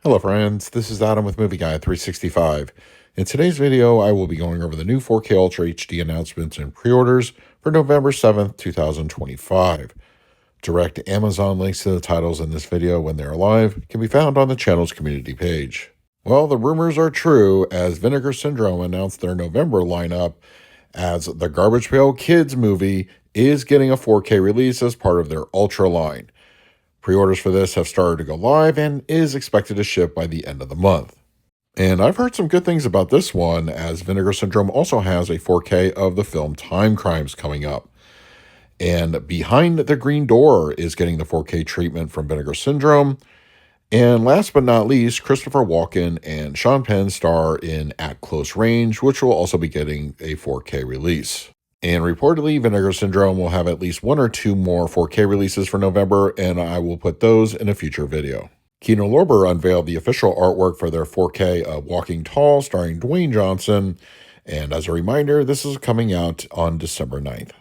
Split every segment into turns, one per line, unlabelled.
Hello friends, this is Adam with Movie Guy 365. In today's video, I will be going over the new 4K Ultra HD announcements and pre-orders for November 7th, 2025. Direct Amazon links to the titles in this video when they're live can be found on the channel's community page. Well, the rumors are true as Vinegar Syndrome announced their November lineup as the Garbage Pail Kids movie is getting a 4K release as part of their Ultra line. Pre-orders for this have started to go live and is expected to ship by the end of the month. And I've heard some good things about this one, as Vinegar Syndrome also has a 4K of the film Time Crimes coming up. And Behind the Green Door is getting the 4K treatment from Vinegar Syndrome. And last but not least, Christopher Walken and Sean Penn star in At Close Range, which will also be getting a 4K release. And reportedly, Vinegar Syndrome will have at least one or two more 4K releases for November, and I will put those in a future video. Kino Lorber unveiled the official artwork for their 4K of Walking Tall starring Dwayne Johnson, and as a reminder, this is coming out on December 9th.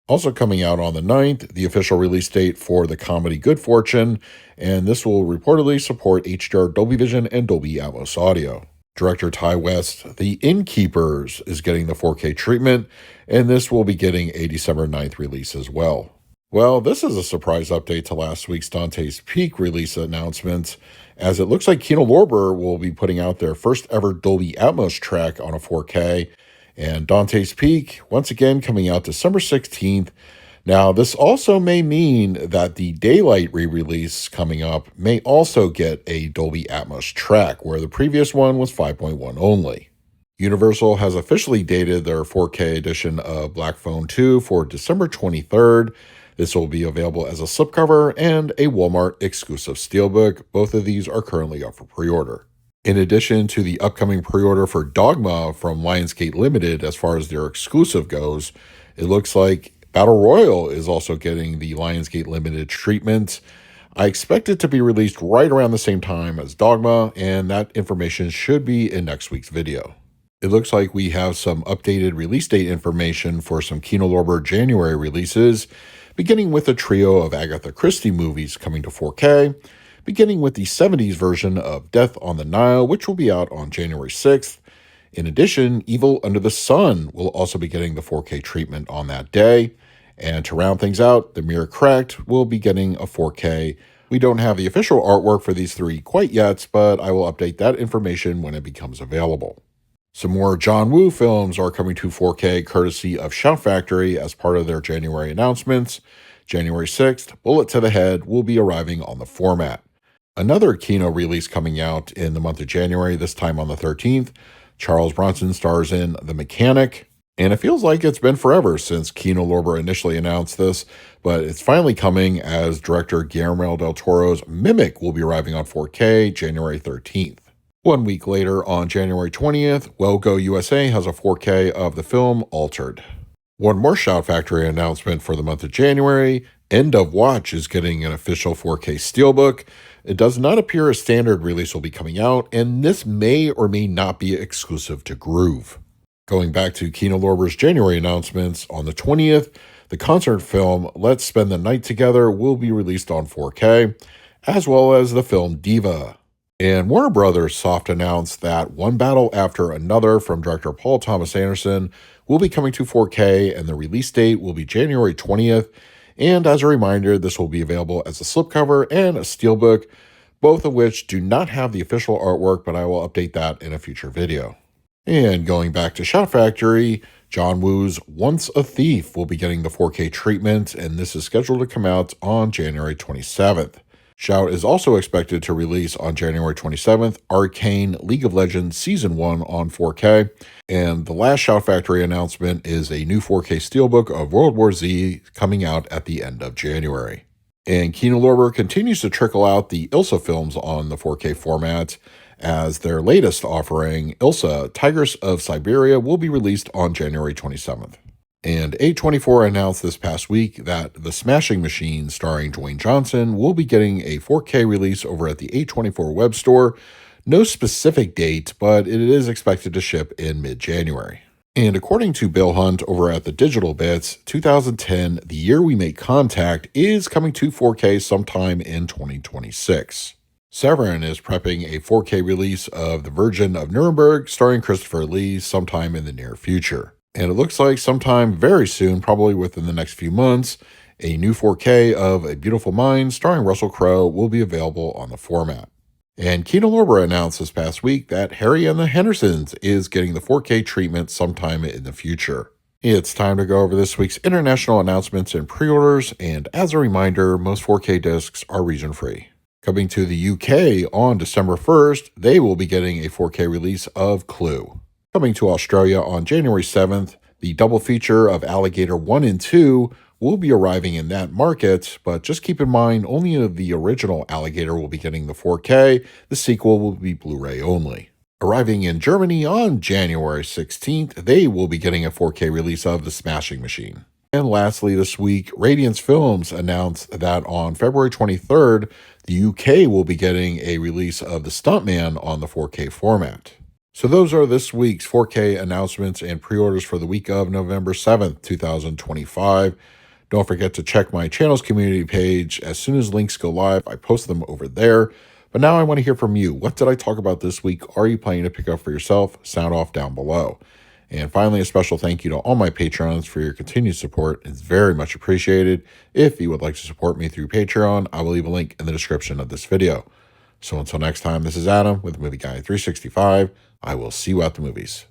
Also coming out on the 9th, the official release date for the comedy Good Fortune, and this will reportedly support HDR Dolby Vision and Dolby Atmos audio. Director Ty West, The Innkeepers, is getting the 4K treatment, and this will be getting a December 9th release as well. Well, this is a surprise update to last week's Dante's Peak release announcement, as it looks like Kino Lorber will be putting out their first ever Dolby Atmos track on a 4K, and Dante's Peak, once again, coming out December 16th. Now, this also may mean that the Daylight re-release coming up may also get a Dolby Atmos track, where the previous one was 5.1 only. Universal has officially dated their 4K edition of Black Phone 2 for December 23rd. This will be available as a slipcover and a Walmart exclusive steelbook. Both of these are currently up for pre-order. In addition to the upcoming pre-order for Dogma from Lionsgate Limited as far as their exclusive goes, it looks like Battle Royale is also getting the Lionsgate Limited treatment. I expect it to be released right around the same time as Dogma, and that information should be in next week's video. It looks like we have some updated release date information for some Kino Lorber January releases, beginning with a trio of Agatha Christie movies coming to 4K, beginning with the 70s version of Death on the Nile, which will be out on January 6th. In addition, Evil Under the Sun will also be getting the 4K treatment on that day. And to round things out, The Mirror Cracked will be getting a 4K. We don't have the official artwork for these three quite yet, but I will update that information when it becomes available. Some more John Woo films are coming to 4K courtesy of Shout Factory as part of their January announcements. January 6th, Bullet to the Head will be arriving on the format. Another Kino release coming out in the month of January, this time on the 13th. Charles Bronson stars in The Mechanic, and it feels like it's been forever since Kino Lorber initially announced this, but it's finally coming as director Guillermo del Toro's Mimic will be arriving on 4K January 13th. 1 week later, on January 20th, Well Go USA has a 4K of the film Altered. One more Shout Factory announcement for the month of January, End of Watch is getting an official 4K steelbook. It does not appear a standard release will be coming out, and this may or may not be exclusive to Groove. Going back to Kino Lorber's January announcements, on the 20th, the concert film Let's Spend the Night Together will be released on 4K, as well as the film Diva. And Warner Brothers soft announced that One Battle After Another from director Paul Thomas Anderson will be coming to 4K, and the release date will be January 20th. And as a reminder, this will be available as a slipcover and a steelbook, both of which do not have the official artwork, but I will update that in a future video. And going back to Shout Factory, John Woo's Once a Thief will be getting the 4K treatment, and this is scheduled to come out on January 27th. Shout is also expected to release on January 27th Arcane League of Legends Season 1 on 4K, and the last Shout Factory announcement is a new 4K steelbook of World War Z coming out at the end of January. And Kino Lorber continues to trickle out the Ilsa films on the 4K format, as their latest offering, Ilsa, Tigress of Siberia, will be released on January 27th. And A24 announced this past week that The Smashing Machine starring Dwayne Johnson will be getting a 4K release over at the A24 web store. No specific date, but it is expected to ship in mid-January. And according to Bill Hunt over at the Digital Bits, 2010, The Year We Make Contact, is coming to 4K sometime in 2026. Severin is prepping a 4K release of The Virgin of Nuremberg starring Christopher Lee sometime in the near future. And it looks like sometime very soon, probably within the next few months, a new 4K of A Beautiful Mind starring Russell Crowe will be available on the format. And Kino Lorber announced this past week that Harry and the Hendersons is getting the 4K treatment sometime in the future. It's time to go over this week's international announcements and pre-orders, and as a reminder, most 4K discs are region-free. Coming to the UK on December 1st, they will be getting a 4K release of Clue. Coming to Australia on January 7th, the double feature of Alligator 1 and 2 will be arriving in that market, but just keep in mind only the original Alligator will be getting the 4K, the sequel will be Blu-ray only. Arriving in Germany on January 16th, they will be getting a 4K release of The Smashing Machine. And lastly this week, Radiance Films announced that on February 23rd, the UK will be getting a release of The Stuntman on the 4K format. So those are this week's 4K announcements and pre-orders for the week of November 7th, 2025. Don't forget to check my channel's community page. As soon as links go live, I post them over there. But now I want to hear from you. What did I talk about this week? Are you planning to pick up for yourself? Sound off down below. And finally, a special thank you to all my Patrons for your continued support. It's very much appreciated. If you would like to support me through Patreon, I will leave a link in the description of this video. So until next time, this is Adam with Movie Guy 365. I will see you at the movies.